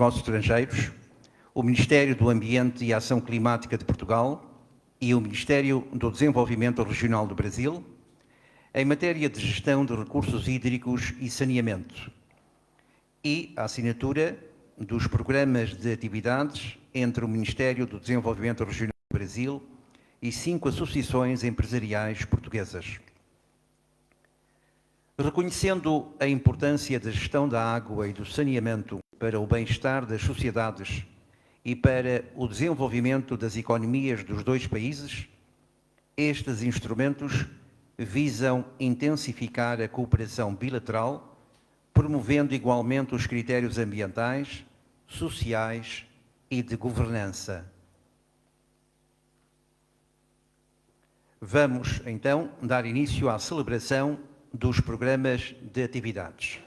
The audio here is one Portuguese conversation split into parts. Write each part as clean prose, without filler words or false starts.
Negócios Estrangeiros, o Ministério do Ambiente e Ação Climática de Portugal e o Ministério do Desenvolvimento Regional do Brasil, em matéria de gestão de recursos hídricos e saneamento, e a assinatura dos programas de atividades entre o Ministério do Desenvolvimento Regional do Brasil e 5 associações empresariais portuguesas. Reconhecendo a importância da gestão da água e do saneamento para o bem-estar das sociedades e para o desenvolvimento das economias dos dois países, estes instrumentos visam intensificar a cooperação bilateral, promovendo igualmente os critérios ambientais, sociais e de governança. Vamos, então, dar início à celebração dos programas de atividades.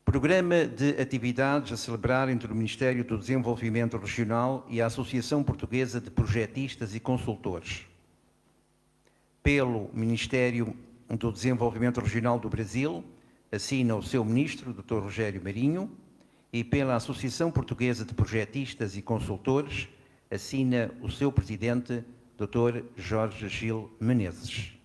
Programa de atividades a celebrar entre o Ministério do Desenvolvimento Regional e a Associação Portuguesa de Projetistas e Consultores. Pelo Ministério do Desenvolvimento Regional do Brasil, assina o seu Ministro, Dr. Rogério Marinho, e pela Associação Portuguesa de Projetistas e Consultores, assina o seu Presidente, Dr. Jorge Gil Menezes.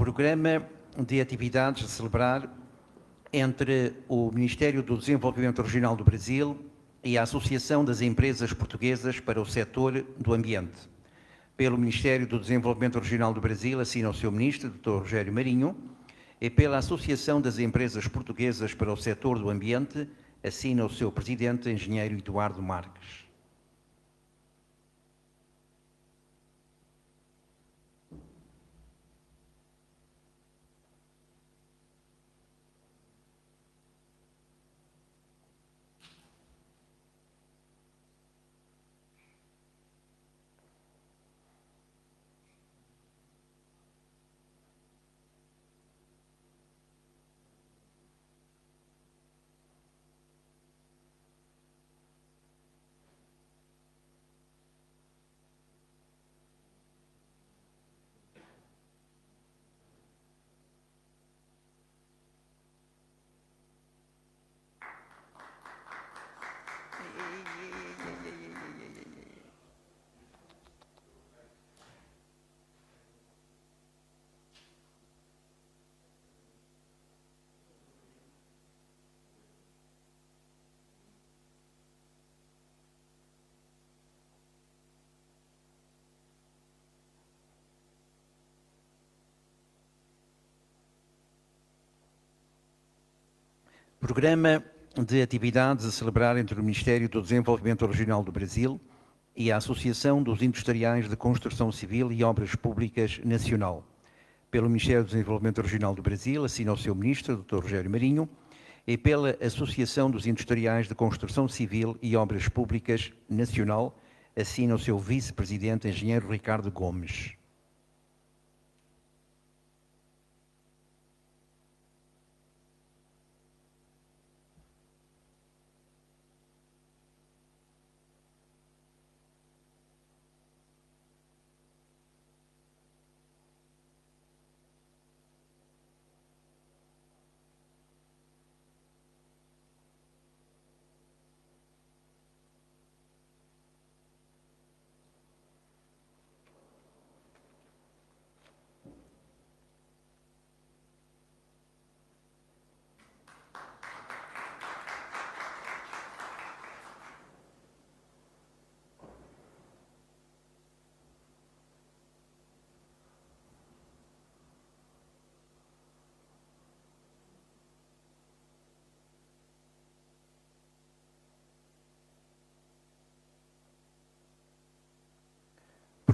Programa de atividades a celebrar entre o Ministério do Desenvolvimento Regional do Brasil e a Associação das Empresas Portuguesas para o Setor do Ambiente. Pelo Ministério do Desenvolvimento Regional do Brasil, assina o seu Ministro, Dr. Rogério Marinho, e pela Associação das Empresas Portuguesas para o Setor do Ambiente, assina o seu Presidente, Engenheiro Eduardo Marques. Programa de atividades a celebrar entre o Ministério do Desenvolvimento Regional do Brasil e a Associação dos Industriais de Construção Civil e Obras Públicas Nacional. Pelo Ministério do Desenvolvimento Regional do Brasil, assina o seu Ministro, Dr. Rogério Marinho, e pela Associação dos Industriais de Construção Civil e Obras Públicas Nacional, assina o seu Vice-Presidente, Engenheiro Ricardo Gomes.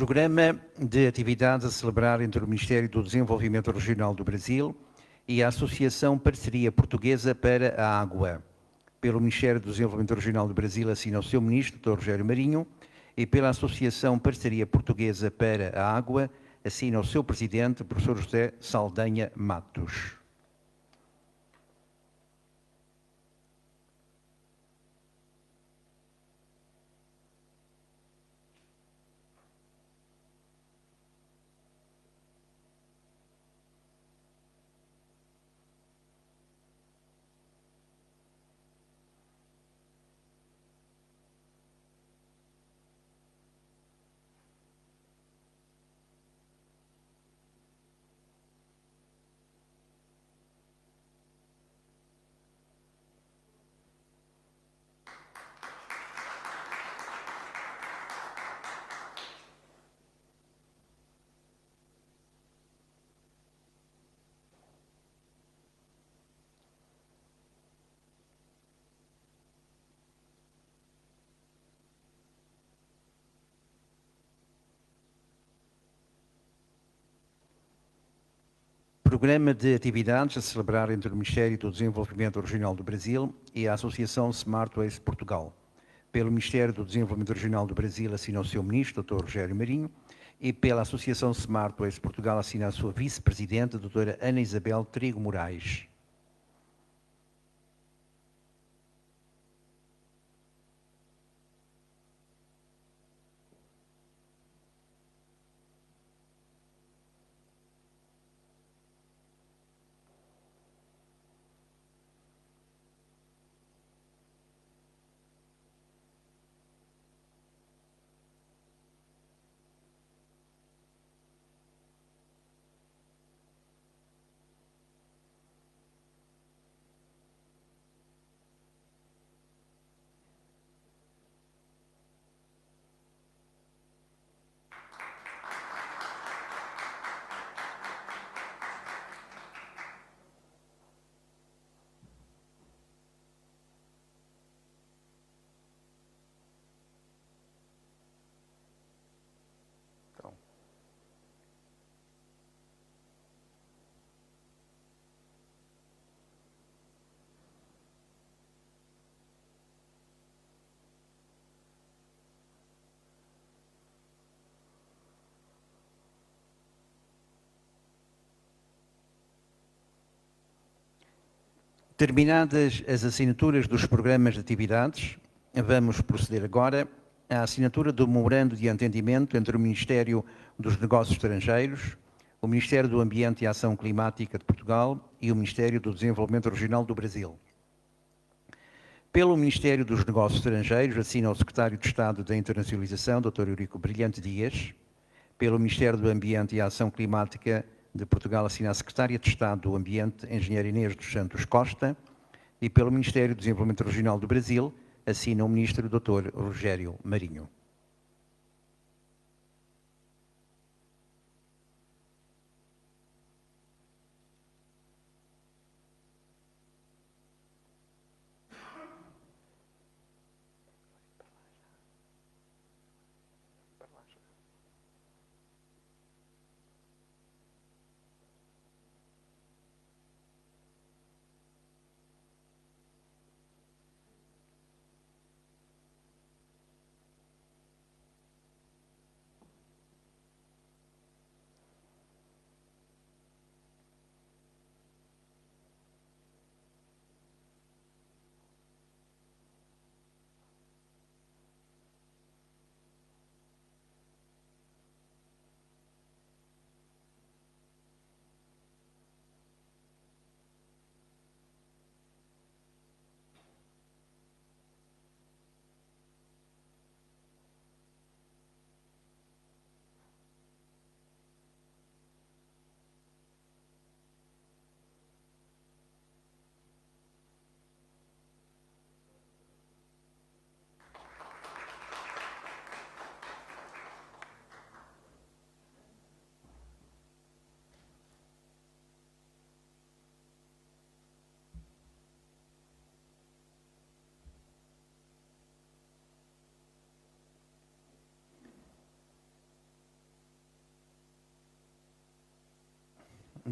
Programa de atividades a celebrar entre o Ministério do Desenvolvimento Regional do Brasil e a Associação Parceria Portuguesa para a Água. Pelo Ministério do Desenvolvimento Regional do Brasil assina o seu ministro, Dr. Rogério Marinho, e pela Associação Parceria Portuguesa para a Água assina o seu presidente, professor José Saldanha Matos. Programa de atividades a celebrar entre o Ministério do Desenvolvimento Regional do Brasil e a Associação Smart Waste Portugal. Pelo Ministério do Desenvolvimento Regional do Brasil assina o seu ministro, Dr. Rogério Marinho, e pela Associação Smart Waste Portugal assina a sua vice-presidente, Dra. Ana Isabel Trigo Moraes. Terminadas as assinaturas dos programas de atividades, vamos proceder agora à assinatura do memorando de entendimento entre o Ministério dos Negócios Estrangeiros, o Ministério do Ambiente e Ação Climática de Portugal e o Ministério do Desenvolvimento Regional do Brasil. Pelo Ministério dos Negócios Estrangeiros, assina o Secretário de Estado da Internacionalização, Dr. Eurico Brilhante Dias. Pelo Ministério do Ambiente e Ação Climática de Portugal, assina a Secretária de Estado do Ambiente, Engenheira Inês dos Santos Costa. E pelo Ministério do Desenvolvimento Regional do Brasil, assina o Ministro Dr. Rogério Marinho.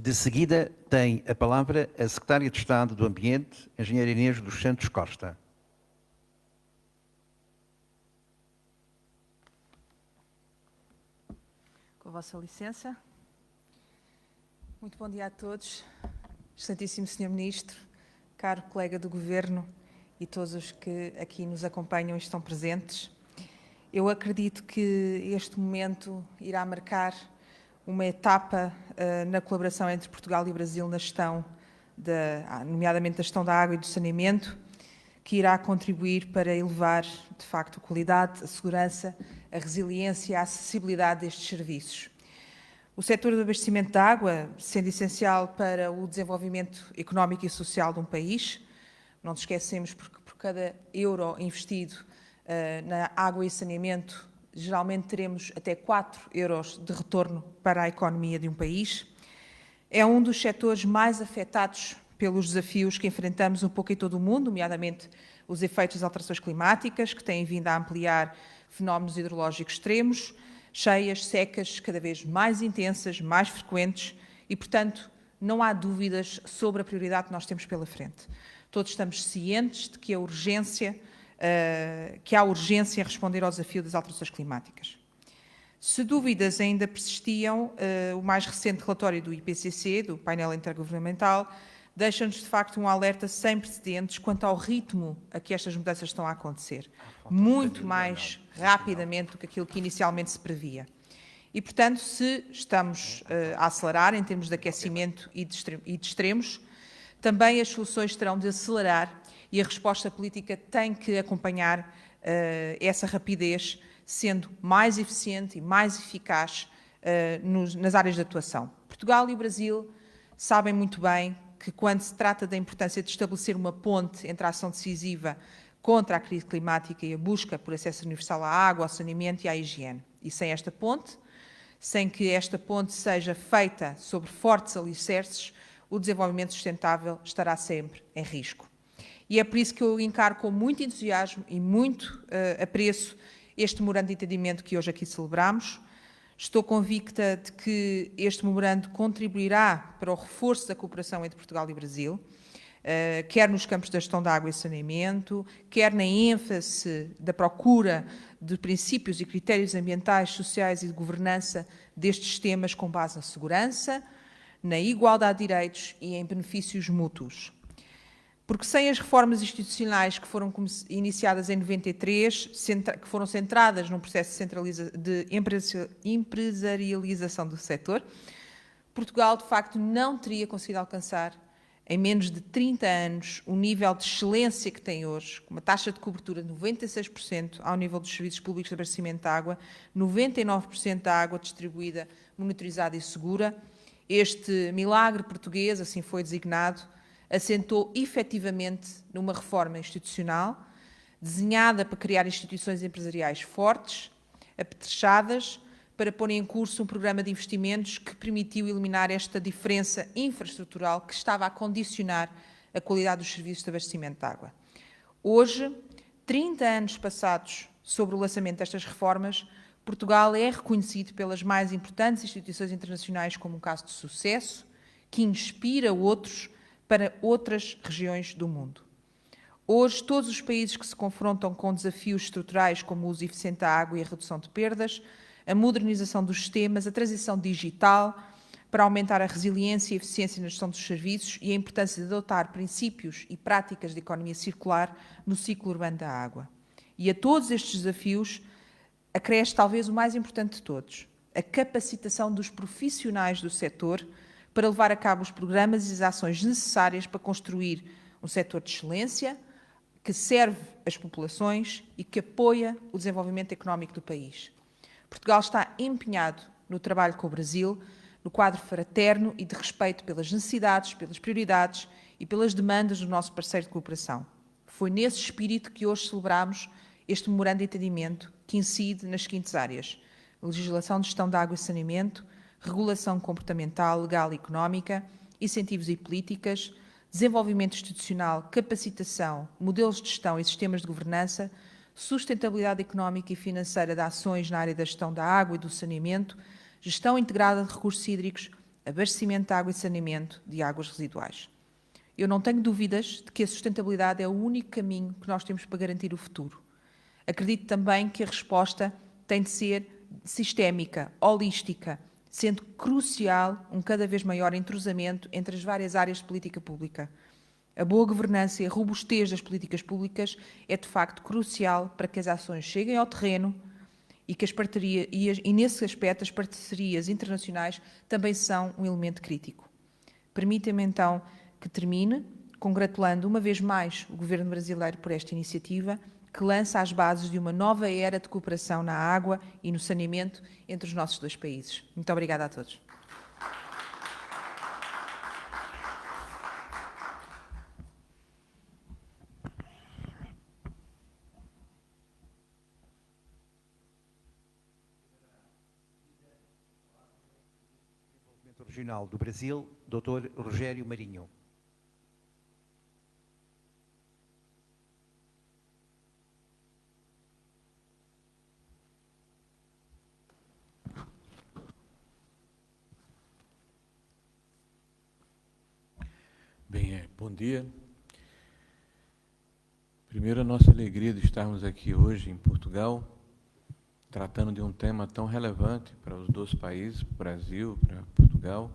De seguida, tem a palavra a Secretária de Estado do Ambiente, Engenheira Inês dos Santos Costa. Com a vossa licença. Muito bom dia a todos. Excelentíssimo Sr. Ministro, caro colega do Governo e todos os que aqui nos acompanham e estão presentes. Eu acredito que este momento irá marcar uma etapa na colaboração entre Portugal e Brasil na gestão, nomeadamente da gestão da água e do saneamento, que irá contribuir para elevar, de facto, a qualidade, a segurança, a resiliência e a acessibilidade destes serviços. O setor do abastecimento de água, sendo essencial para o desenvolvimento económico e social de um país, não nos esquecemos porque por cada euro investido na água e saneamento, geralmente teremos até 4 euros de retorno para a economia de um país. É um dos setores mais afetados pelos desafios que enfrentamos um pouco em todo o mundo, nomeadamente os efeitos das alterações climáticas, que têm vindo a ampliar fenómenos hidrológicos extremos, cheias, secas, cada vez mais intensas, mais frequentes e, portanto, não há dúvidas sobre a prioridade que nós temos pela frente. Todos estamos cientes de que há urgência em responder ao desafio das alterações climáticas. Se dúvidas ainda persistiam, o mais recente relatório do IPCC, do painel intergovernamental, deixa-nos, de facto, um alerta sem precedentes quanto ao ritmo a que estas mudanças estão a acontecer, muito mais rapidamente do que aquilo que inicialmente se previa. E, portanto, se estamos a acelerar em termos de aquecimento e de extremos, também as soluções terão de acelerar e a resposta política tem que acompanhar essa rapidez, sendo mais eficiente e mais eficaz nas áreas de atuação. Portugal e o Brasil sabem muito bem que quando se trata da importância de estabelecer uma ponte entre a ação decisiva contra a crise climática e a busca por acesso universal à água, ao saneamento e à higiene. E sem esta ponte, sem que esta ponte seja feita sobre fortes alicerces, o desenvolvimento sustentável estará sempre em risco. E é por isso que eu encaro com muito entusiasmo e muito apreço este memorando de entendimento que hoje aqui celebramos. Estou convicta de que este memorando contribuirá para o reforço da cooperação entre Portugal e Brasil, quer nos campos da gestão da água e saneamento, quer na ênfase da procura de princípios e critérios ambientais, sociais e de governança destes sistemas com base na segurança, na igualdade de direitos e em benefícios mútuos. Porque sem as reformas institucionais que foram iniciadas em 93, que foram centradas num processo de empresarialização do setor, Portugal, de facto, não teria conseguido alcançar, em menos de 30 anos, o nível de excelência que tem hoje, com uma taxa de cobertura de 96% ao nível dos serviços públicos de abastecimento de água, 99% da água distribuída, monitorizada e segura. Este milagre português, assim foi designado, assentou efetivamente numa reforma institucional, desenhada para criar instituições empresariais fortes, apetrechadas, para pôr em curso um programa de investimentos que permitiu eliminar esta diferença infraestrutural que estava a condicionar a qualidade dos serviços de abastecimento de água. Hoje, 30 anos passados sobre o lançamento destas reformas, Portugal é reconhecido pelas mais importantes instituições internacionais como um caso de sucesso, que inspira outros para outras regiões do mundo. Hoje, todos os países que se confrontam com desafios estruturais como o uso eficiente da água e a redução de perdas, a modernização dos sistemas, a transição digital para aumentar a resiliência e a eficiência na gestão dos serviços e a importância de adotar princípios e práticas de economia circular no ciclo urbano da água. E a todos estes desafios acresce talvez o mais importante de todos, a capacitação dos profissionais do setor para levar a cabo os programas e as ações necessárias para construir um setor de excelência que serve as populações e que apoia o desenvolvimento económico do país. Portugal está empenhado no trabalho com o Brasil, no quadro fraterno e de respeito pelas necessidades, pelas prioridades e pelas demandas do nosso parceiro de cooperação. Foi nesse espírito que hoje celebramos este memorando de entendimento que incide nas seguintes áreas: legislação de gestão da água e saneamento, regulação comportamental, legal e económica, incentivos e políticas, desenvolvimento institucional, capacitação, modelos de gestão e sistemas de governança, sustentabilidade económica e financeira de ações na área da gestão da água e do saneamento, gestão integrada de recursos hídricos, abastecimento de água e saneamento de águas residuais. Eu não tenho dúvidas de que a sustentabilidade é o único caminho que nós temos para garantir o futuro. Acredito também que a resposta tem de ser sistémica, holística, sendo crucial um cada vez maior entrosamento entre as várias áreas de política pública. A boa governança e a robustez das políticas públicas é, de facto, crucial para que as ações cheguem ao terreno e que nesse aspecto, as parcerias internacionais também são um elemento crítico. Permita-me, então, que termine congratulando uma vez mais o Governo brasileiro por esta iniciativa, que lança as bases de uma nova era de cooperação na água e no saneamento entre os nossos dois países. Muito obrigada a todos. Regional do Brasil, Dr. Rogério Marinho. Bem, bom dia. Primeiro, a nossa alegria de estarmos aqui hoje em Portugal, tratando de um tema tão relevante para os dois países, para o Brasil, para Portugal,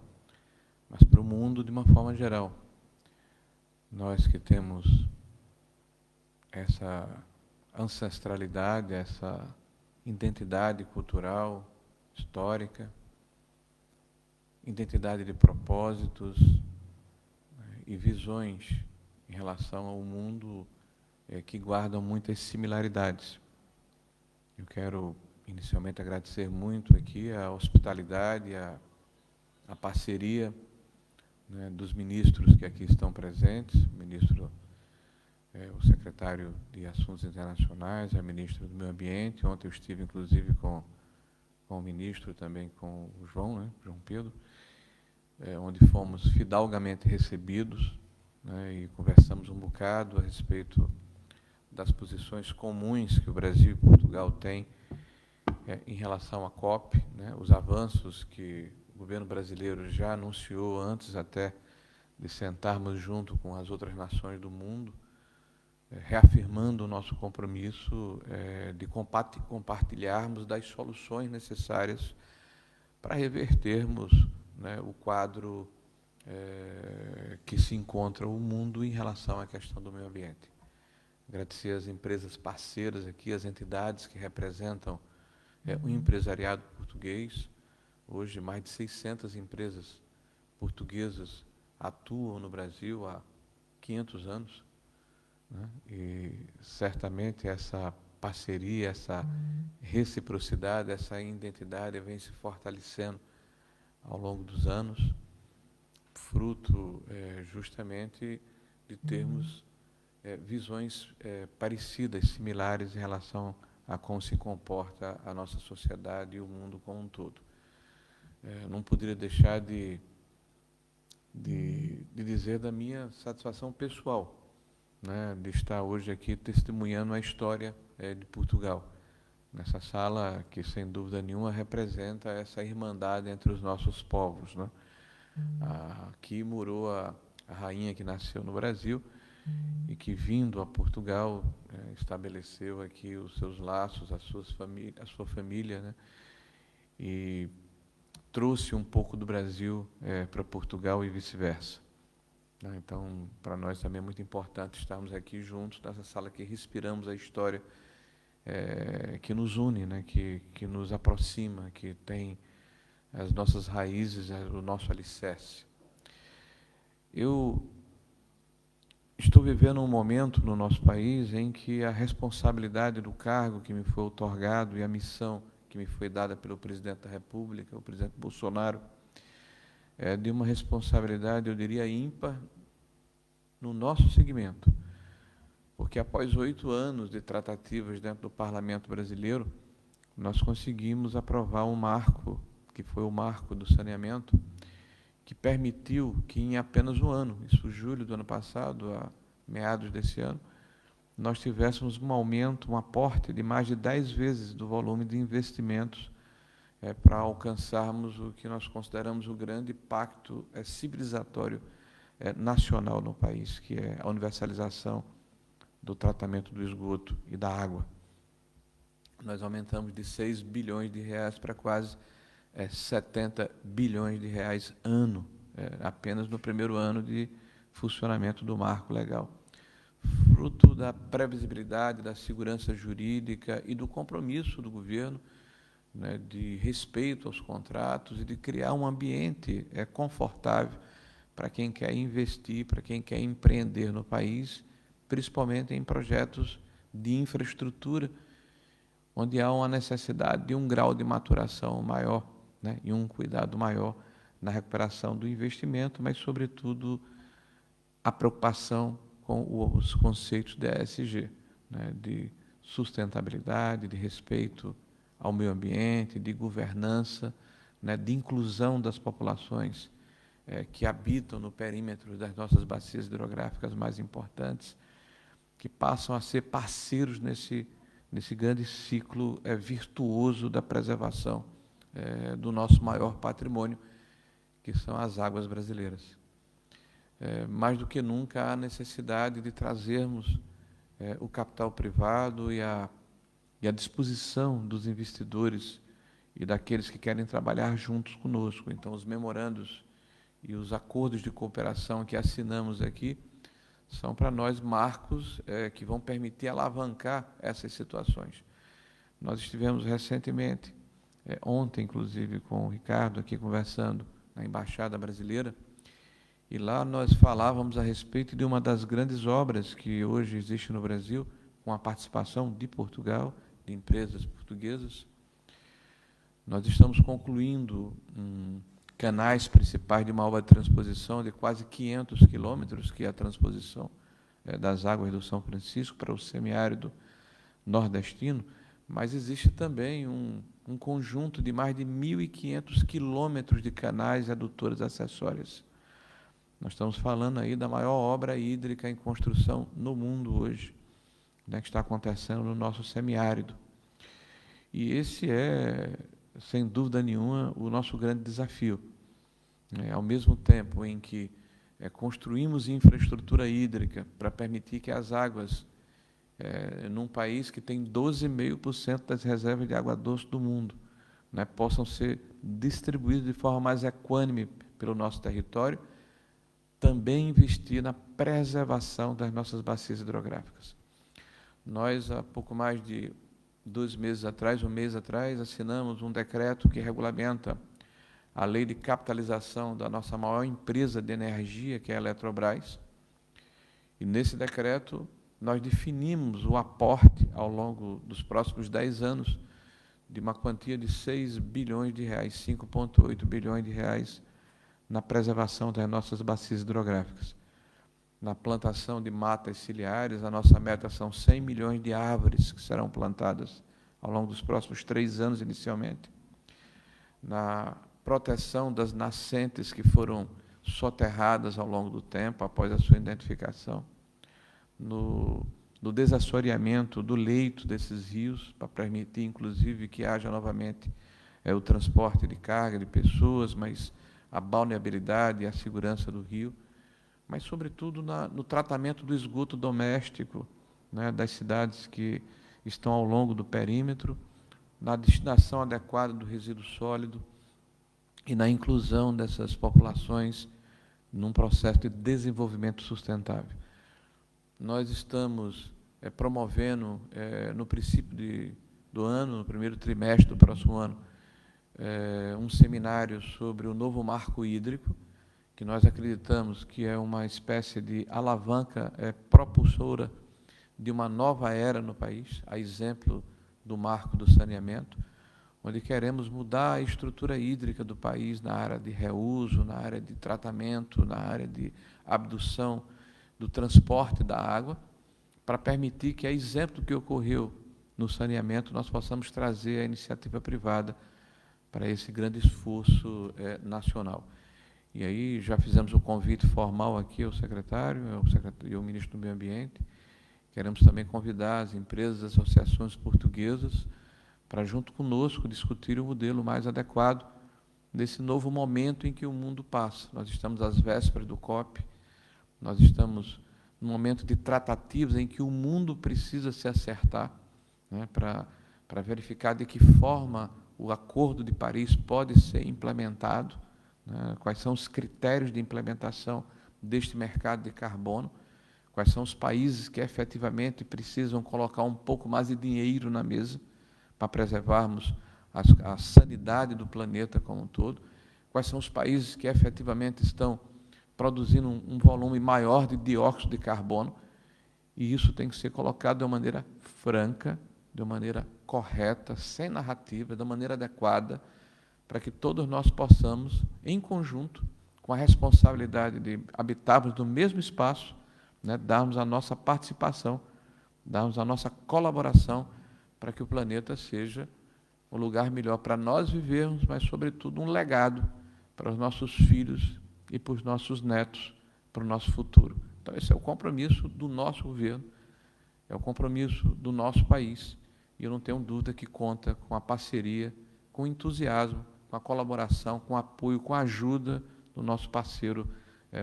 mas para o mundo de uma forma geral. Nós que temos essa ancestralidade, essa identidade cultural, histórica, identidade de propósitos, e visões em relação ao mundo que guardam muitas similaridades. Eu quero inicialmente agradecer muito aqui a hospitalidade, a parceria, né, dos ministros que aqui estão presentes, o secretário de Assuntos Internacionais, a ministra do Meio Ambiente. Ontem eu estive, inclusive, com o ministro, também com o João, né, João Pedro, onde fomos fidalgamente recebidos, né, e conversamos um bocado a respeito das posições comuns que o Brasil e Portugal têm em relação à COP, né, os avanços que o governo brasileiro já anunciou antes até de sentarmos junto com as outras nações do mundo, reafirmando o nosso compromisso de compartilharmos das soluções necessárias para revertermos, né, o quadro que se encontra o mundo em relação à questão do meio ambiente. Agradecer às empresas parceiras aqui, as entidades que representam o empresariado português. Hoje, mais de 600 empresas portuguesas atuam no Brasil há 500 anos, né? E certamente essa parceria, essa reciprocidade, essa identidade vem se fortalecendo ao longo dos anos, fruto justamente de termos visões parecidas, similares em relação a como se comporta a nossa sociedade e o mundo como um todo. Não poderia deixar de dizer da minha satisfação pessoal, né, de estar hoje aqui testemunhando a história de Portugal, nessa sala que, sem dúvida nenhuma, representa essa irmandade entre os nossos povos, né? Aqui morou a rainha que nasceu no Brasil e que, vindo a Portugal, estabeleceu aqui os seus laços, a sua família, né? E trouxe um pouco do Brasil para Portugal e vice-versa. Então, para nós também é muito importante estarmos aqui juntos, nessa sala que respiramos a história que nos une, né? que nos aproxima, que tem as nossas raízes, o nosso alicerce. Eu estou vivendo um momento no nosso país em que a responsabilidade do cargo que me foi outorgado e a missão que me foi dada pelo presidente da República, o presidente Bolsonaro, é de uma responsabilidade, eu diria, ímpar no nosso segmento. Porque após 8 anos de tratativas dentro do Parlamento brasileiro, nós conseguimos aprovar um marco, que foi o marco do saneamento, que permitiu que em apenas um ano, isso julho do ano passado, a meados desse ano, nós tivéssemos um aumento, um aporte de mais de 10 vezes do volume de investimentos para alcançarmos o que nós consideramos o grande pacto civilizatório nacional no país, que é a universalização do tratamento do esgoto e da água. Nós aumentamos de 6 bilhões de reais para quase 70 bilhões de reais ano, apenas no primeiro ano de funcionamento do marco legal. Fruto da previsibilidade, da segurança jurídica e do compromisso do governo, né, de respeito aos contratos e de criar um ambiente confortável para quem quer investir, para quem quer empreender no país, principalmente em projetos de infraestrutura, onde há uma necessidade de um grau de maturação maior, né, e um cuidado maior na recuperação do investimento, mas, sobretudo, a preocupação com os conceitos de ESG, né, de sustentabilidade, de respeito ao meio ambiente, de governança, né, de inclusão das populações que habitam no perímetro das nossas bacias hidrográficas mais importantes, que passam a ser parceiros nesse grande ciclo virtuoso da preservação do nosso maior patrimônio, que são as águas brasileiras. Mais do que nunca, há necessidade de trazermos o capital privado e a disposição dos investidores e daqueles que querem trabalhar juntos conosco. Então, os memorandos e os acordos de cooperação que assinamos aqui são para nós marcos que vão permitir alavancar essas situações. Nós estivemos recentemente, ontem inclusive com o Ricardo aqui conversando na Embaixada Brasileira, e lá nós falávamos a respeito de uma das grandes obras que hoje existe no Brasil, com a participação de Portugal, de empresas portuguesas. Nós estamos concluindo canais principais de uma obra de transposição de quase 500 quilômetros, que é a transposição das águas do São Francisco para o semiárido nordestino, mas existe também um conjunto de mais de 1.500 quilômetros de canais e adutoras acessórias. Nós estamos falando aí da maior obra hídrica em construção no mundo hoje, né, que está acontecendo no nosso semiárido. E esse é, sem dúvida nenhuma, o nosso grande desafio. Ao mesmo tempo em que construímos infraestrutura hídrica para permitir que as águas, num país que tem 12,5% das reservas de água doce do mundo, né, possam ser distribuídas de forma mais equânime pelo nosso território, também investir na preservação das nossas bacias hidrográficas. Nós, há pouco mais de 2 meses atrás, um mês atrás, assinamos um decreto que regulamenta a lei de capitalização da nossa maior empresa de energia, que é a Eletrobras. E nesse decreto nós definimos o aporte ao longo dos próximos 10 anos de uma quantia de 6 bilhões de reais, 5,8 bilhões de reais, na preservação das nossas bacias hidrográficas. Na plantação de matas ciliares, a nossa meta são 100 milhões de árvores que serão plantadas ao longo dos próximos 3 anos, inicialmente. Na proteção das nascentes que foram soterradas ao longo do tempo, após a sua identificação. No desassoreamento do leito desses rios, para permitir, inclusive, que haja novamente o transporte de carga, de pessoas, mas a balneabilidade e a segurança do rio, mas, sobretudo, no tratamento do esgoto doméstico, né, das cidades que estão ao longo do perímetro, na destinação adequada do resíduo sólido e na inclusão dessas populações num processo de desenvolvimento sustentável. Nós estamos promovendo, no princípio do ano, no primeiro trimestre do próximo ano, um seminário sobre o novo marco hídrico, que nós acreditamos que é uma espécie de alavanca propulsora de uma nova era no país, a exemplo do marco do saneamento, onde queremos mudar a estrutura hídrica do país na área de reuso, na área de tratamento, na área de abdução, do transporte da água, para permitir que, a exemplo do que ocorreu no saneamento, nós possamos trazer a iniciativa privada para esse grande esforço nacional. E aí já fizemos o convite formal aqui ao secretário e ao ministro do Meio Ambiente. Queremos também convidar as empresas, as associações portuguesas para junto conosco discutir o modelo mais adequado desse novo momento em que o mundo passa. Nós estamos às vésperas do COP, nós estamos num momento de tratativas em que o mundo precisa se acertar, né, para verificar de que forma o Acordo de Paris pode ser implementado, né, quais são os critérios de implementação deste mercado de carbono, quais são os países que efetivamente precisam colocar um pouco mais de dinheiro na mesa para preservarmos a sanidade do planeta como um todo, quais são os países que efetivamente estão produzindo um volume maior de dióxido de carbono, e isso tem que ser colocado de uma maneira franca, de uma maneira correta, sem narrativa, de uma maneira adequada, para que todos nós possamos, em conjunto, com a responsabilidade de habitarmos no mesmo espaço, né, darmos a nossa participação, darmos a nossa colaboração para que o planeta seja um lugar melhor para nós vivermos, mas, sobretudo, um legado para os nossos filhos e para os nossos netos, para o nosso futuro. Então, esse é o compromisso do nosso governo, é o compromisso do nosso país, e eu não tenho dúvida que conta com a parceria, com o entusiasmo, com a colaboração, com o apoio, com a ajuda do nosso parceiro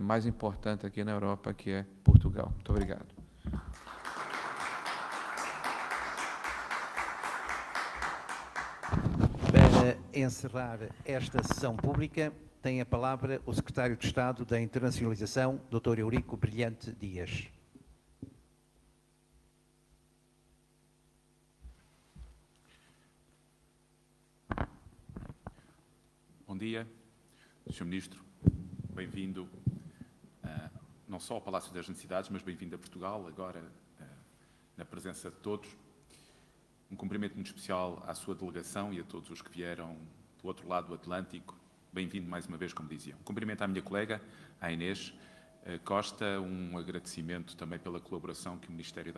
mais importante aqui na Europa, que é Portugal. Muito obrigado. Para encerrar esta sessão pública, tem a palavra o Secretário de Estado da Internacionalização, Dr. Eurico Brilhante Dias. Bom dia, Sr. Ministro. Bem-vindo não só ao Palácio das Necessidades, mas bem-vindo a Portugal, agora na presença de todos. Um cumprimento muito especial à sua delegação e a todos os que vieram do outro lado do Atlântico. Bem-vindo mais uma vez, como dizia. Um cumprimento à minha colega, à Inês Costa, um agradecimento também pela colaboração que o Ministério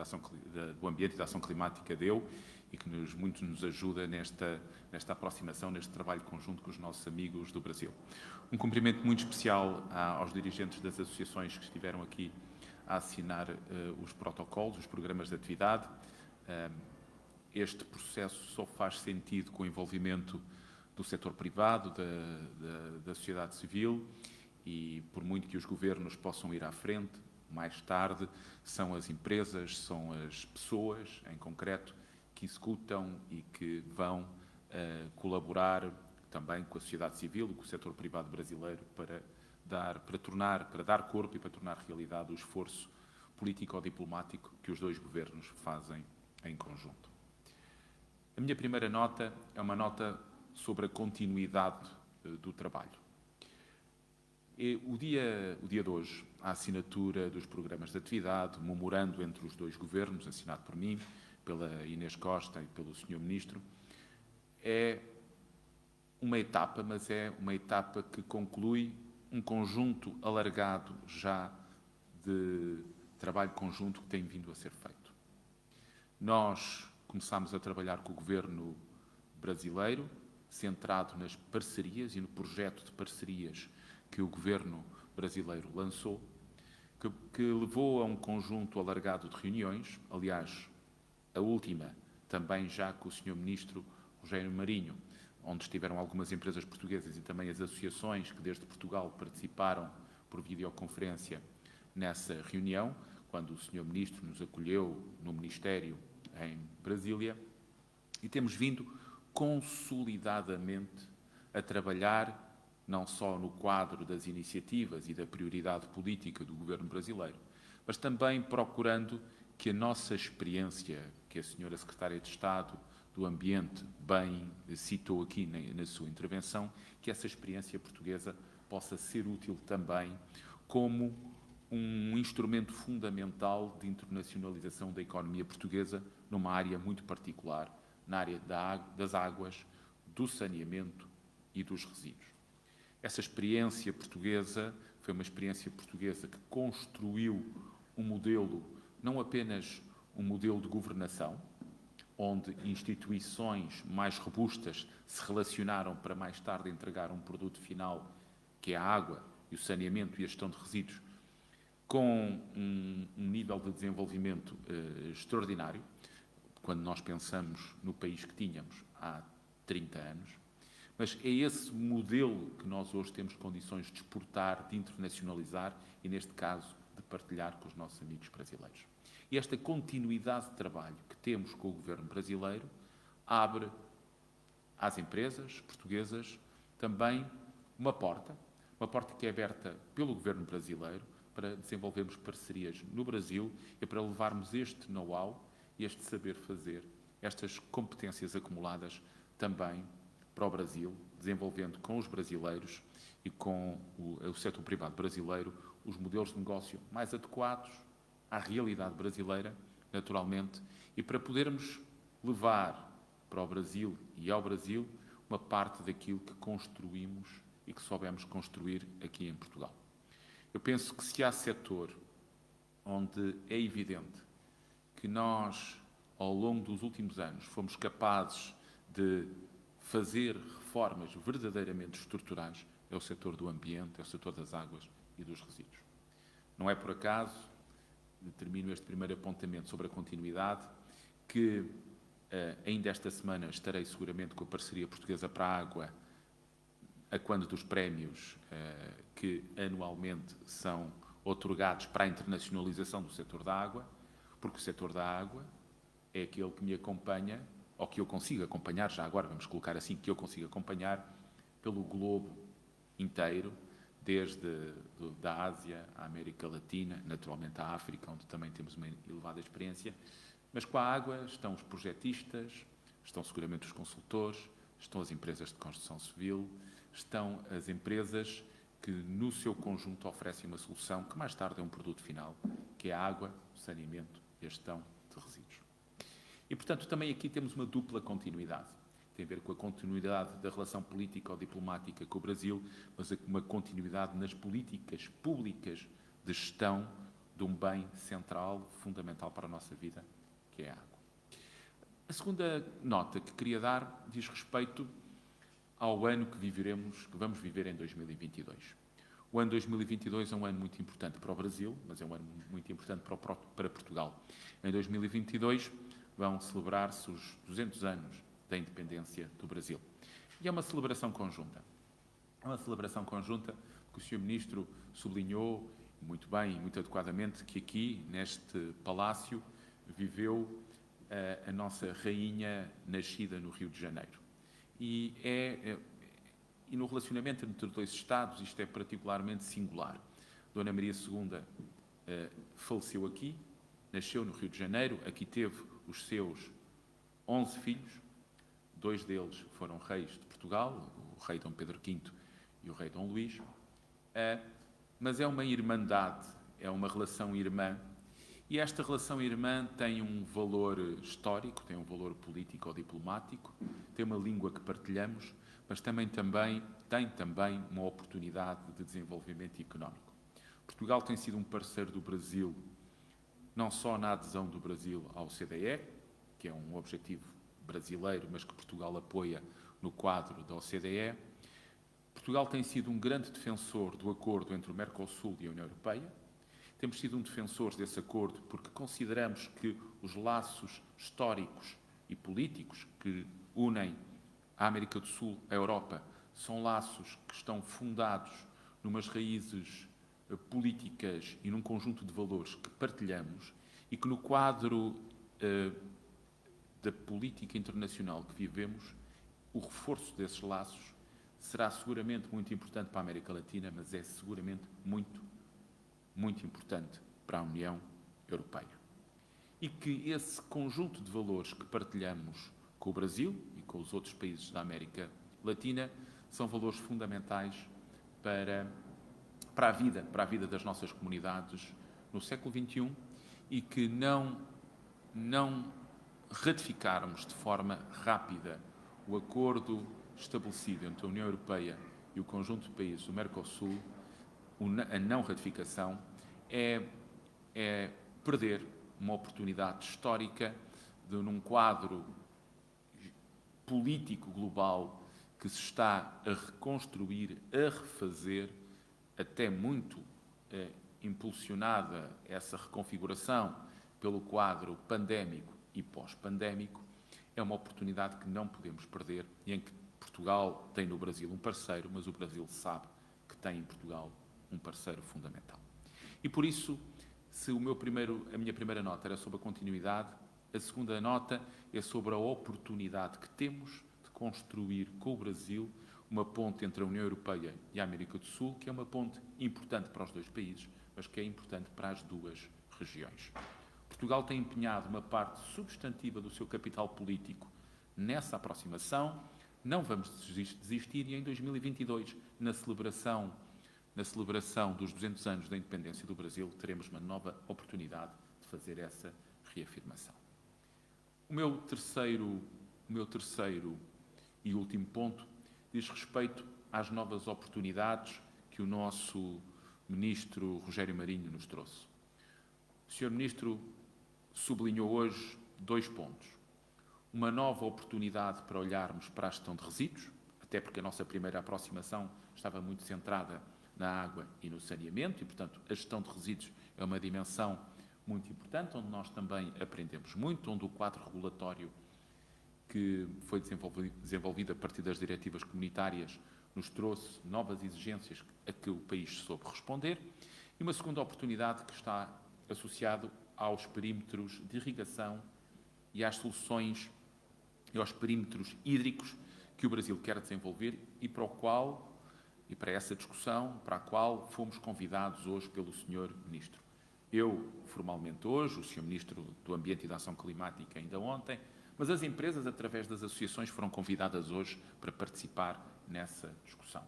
do Ambiente e da Ação Climática deu e que muito nos ajuda nesta aproximação, neste trabalho conjunto com os nossos amigos do Brasil. Um cumprimento muito especial aos dirigentes das associações que estiveram aqui a assinar os protocolos, os programas de atividade. Este processo só faz sentido com o envolvimento do setor privado, da sociedade civil, e por muito que os governos possam ir à frente, mais tarde são as empresas, são as pessoas, em concreto, que executam e que vão colaborar também com a sociedade civil e com o setor privado brasileiro para dar corpo e para tornar realidade o esforço político-diplomático que os dois governos fazem em conjunto. A minha primeira nota é uma nota sobre a continuidade do trabalho. O dia de hoje, a assinatura dos programas de atividade, o memorando entre os dois governos, assinado por mim, pela Inês Costa e pelo Sr. Ministro, é uma etapa, mas é uma etapa que conclui um conjunto alargado já de trabalho conjunto que tem vindo a ser feito. Nós começámos a trabalhar com o governo brasileiro, centrado nas parcerias e no projeto de parcerias que o governo brasileiro lançou, que levou a um conjunto alargado de reuniões, aliás, a última também já com o Sr. Ministro Rogério Marinho, onde estiveram algumas empresas portuguesas e também as associações que desde Portugal participaram por videoconferência nessa reunião, quando o Sr. Ministro nos acolheu no Ministério em Brasília, e temos vindo consolidadamente a trabalhar não só no quadro das iniciativas e da prioridade política do governo brasileiro, mas também procurando que a nossa experiência, que a Sra. Secretária de Estado do Ambiente bem citou aqui na sua intervenção, que essa experiência portuguesa possa ser útil também como um instrumento fundamental de internacionalização da economia portuguesa numa área muito particular, na área das águas, do saneamento e dos resíduos. Essa experiência portuguesa foi uma experiência portuguesa que construiu um modelo, não apenas um modelo de governação, onde instituições mais robustas se relacionaram para mais tarde entregar um produto final, que é a água e o saneamento e a gestão de resíduos, com um nível de desenvolvimento extraordinário, quando nós pensamos no país que tínhamos há 30 anos, mas é esse modelo que nós hoje temos condições de exportar, de internacionalizar e, neste caso, de partilhar com os nossos amigos brasileiros. E esta continuidade de trabalho que temos com o governo brasileiro abre às empresas portuguesas também uma porta que é aberta pelo governo brasileiro para desenvolvermos parcerias no Brasil e para levarmos este know-how, este saber fazer, estas competências acumuladas também para o Brasil, desenvolvendo com os brasileiros e com o setor privado brasileiro os modelos de negócio mais adequados à realidade brasileira, naturalmente, e para podermos levar para o Brasil e ao Brasil uma parte daquilo que construímos e que soubemos construir aqui em Portugal. Eu penso que se há setor onde é evidente que nós, ao longo dos últimos anos, fomos capazes de fazer reformas verdadeiramente estruturais, é o setor do ambiente, é o setor das águas e dos resíduos. Não é por acaso, termino este primeiro apontamento sobre a continuidade, que ainda esta semana estarei seguramente com a parceria portuguesa para a água, a quando dos prémios que anualmente são outorgados para a internacionalização do setor da água, porque o setor da água é aquele que me acompanha, ou que eu consigo acompanhar, já agora vamos colocar assim, que eu consigo acompanhar pelo globo inteiro, desde da Ásia à América Latina, naturalmente à África, onde também temos uma elevada experiência, mas com a água estão os projetistas, estão seguramente os consultores, estão as empresas de construção civil, estão as empresas que no seu conjunto oferecem uma solução que mais tarde é um produto final, que é a água, o saneamento e a gestão de resíduos. E, portanto, também aqui temos uma dupla continuidade. Tem a ver com a continuidade da relação política ou diplomática com o Brasil, mas uma continuidade nas políticas públicas de gestão de um bem central, fundamental para a nossa vida, que é a água. A segunda nota que queria dar diz respeito ao ano que vamos viver em 2022. O ano 2022 é um ano muito importante para o Brasil, mas é um ano muito importante para Portugal. Em 2022 vão celebrar-se os 200 anos da independência do Brasil. E é uma celebração conjunta. É uma celebração conjunta que o Sr. Ministro sublinhou muito bem e muito adequadamente que aqui, neste palácio, viveu a nossa rainha nascida no Rio de Janeiro. E no relacionamento entre dois Estados isto é particularmente singular. Dona Maria II faleceu aqui, nasceu no Rio de Janeiro, aqui teve os seus 11 filhos, 2 deles foram reis de Portugal, o rei Dom Pedro V e o rei Dom Luís, mas é uma irmandade, é uma relação irmã, e esta relação irmã tem um valor histórico, tem um valor político ou diplomático, tem uma língua que partilhamos, mas tem também uma oportunidade de desenvolvimento económico. Portugal tem sido um parceiro do Brasil, não só na adesão do Brasil ao CDE, que é um objetivo brasileiro, mas que Portugal apoia no quadro da OCDE. Portugal tem sido um grande defensor do acordo entre o Mercosul e a União Europeia. Temos sido um defensor desse acordo porque consideramos que os laços históricos e políticos que unem a América do Sul à Europa são laços que estão fundados numas raízes políticas e num conjunto de valores que partilhamos e que no quadro da política internacional que vivemos, o reforço desses laços será seguramente muito importante para a América Latina, mas é seguramente muito importante para a União Europeia. E que esse conjunto de valores que partilhamos com o Brasil e com os outros países da América Latina são valores fundamentais para a vida das nossas comunidades no século XXI e que não ratificarmos de forma rápida o acordo estabelecido entre a União Europeia e o conjunto de países do Mercosul, a não ratificação, é perder uma oportunidade histórica num quadro político global que se está a reconstruir, a refazer, até muito impulsionada essa reconfiguração pelo quadro pandémico e pós-pandémico, é uma oportunidade que não podemos perder e em que Portugal tem no Brasil um parceiro, mas o Brasil sabe que tem em Portugal um parceiro fundamental. E por isso, se a minha primeira nota era sobre a continuidade, a segunda nota é sobre a oportunidade que temos de construir com o Brasil uma ponte entre a União Europeia e a América do Sul, que é uma ponte importante para os dois países, mas que é importante para as duas regiões. Portugal tem empenhado uma parte substantiva do seu capital político nessa aproximação. Não vamos desistir e em 2022, na celebração dos 200 anos da independência do Brasil, teremos uma nova oportunidade de fazer essa reafirmação. O meu terceiro e último ponto diz respeito às novas oportunidades que o nosso Ministro Rogério Marinho nos trouxe. O Sr. Ministro sublinhou hoje 2 pontos. Uma nova oportunidade para olharmos para a gestão de resíduos, até porque a nossa primeira aproximação estava muito centrada na água e no saneamento e, portanto, a gestão de resíduos é uma dimensão muito importante, onde nós também aprendemos muito, onde o quadro regulatório que foi desenvolvido a partir das diretivas comunitárias nos trouxe novas exigências a que o país soube responder, e uma segunda oportunidade que está associado aos perímetros de irrigação e às soluções e aos perímetros hídricos que o Brasil quer desenvolver e para essa discussão, para a qual fomos convidados hoje pelo Sr. Ministro. Eu, formalmente hoje, o Sr. Ministro do Ambiente e da Ação Climática ainda ontem, mas as empresas, através das associações, foram convidadas hoje para participar nessa discussão.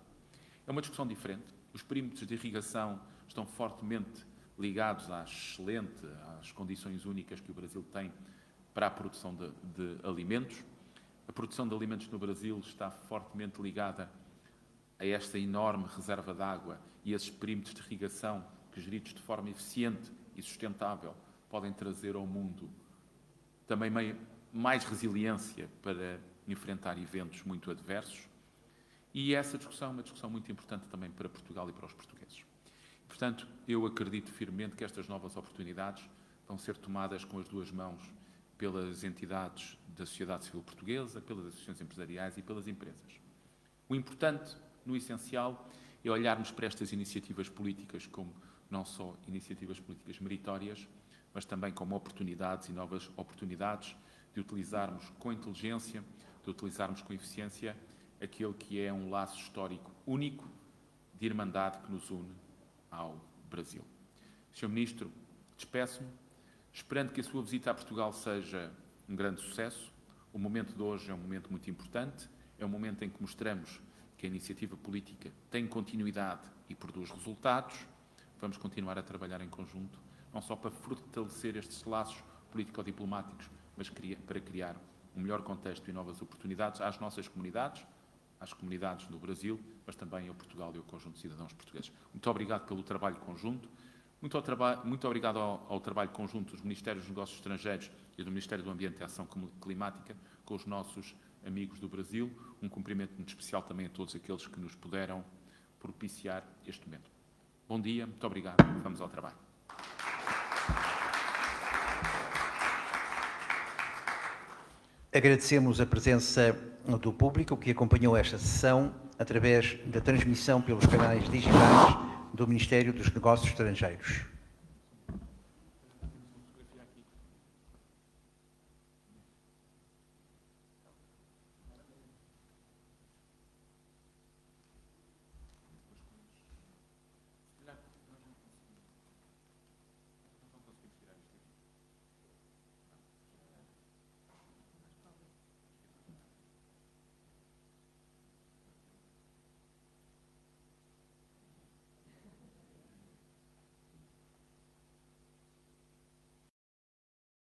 É uma discussão diferente. Os perímetros de irrigação estão fortemente ligados às condições únicas que o Brasil tem para a produção de alimentos. A produção de alimentos no Brasil está fortemente ligada a esta enorme reserva de água e esses perímetros de irrigação que, geridos de forma eficiente e sustentável, podem trazer ao mundo também mais resiliência para enfrentar eventos muito adversos. E essa discussão é uma discussão muito importante também para Portugal e para os portugueses. Portanto, eu acredito firmemente que estas novas oportunidades vão ser tomadas com as 2 mãos pelas entidades da sociedade civil portuguesa, pelas associações empresariais e pelas empresas. O importante, no essencial, é olharmos para estas iniciativas políticas como não só iniciativas políticas meritórias, mas também como oportunidades e novas oportunidades de utilizarmos com inteligência, de utilizarmos com eficiência aquele que é um laço histórico único de irmandade que nos une ao Brasil. Sr. Ministro, despeço-me, esperando que a sua visita a Portugal seja um grande sucesso. O momento de hoje é um momento muito importante, é um momento em que mostramos que a iniciativa política tem continuidade e produz resultados. Vamos continuar a trabalhar em conjunto, não só para fortalecer estes laços político-diplomáticos, mas para criar um melhor contexto e novas oportunidades às nossas comunidades, às comunidades no Brasil, mas também ao Portugal e ao conjunto de cidadãos portugueses. Muito obrigado pelo trabalho conjunto, muito obrigado ao trabalho conjunto dos Ministérios dos Negócios Estrangeiros e do Ministério do Ambiente e Ação Climática com os nossos amigos do Brasil. Um cumprimento muito especial também a todos aqueles que nos puderam propiciar este momento. Bom dia, muito obrigado. Vamos ao trabalho. Agradecemos a presença do público que acompanhou esta sessão através da transmissão pelos canais digitais do Ministério dos Negócios Estrangeiros.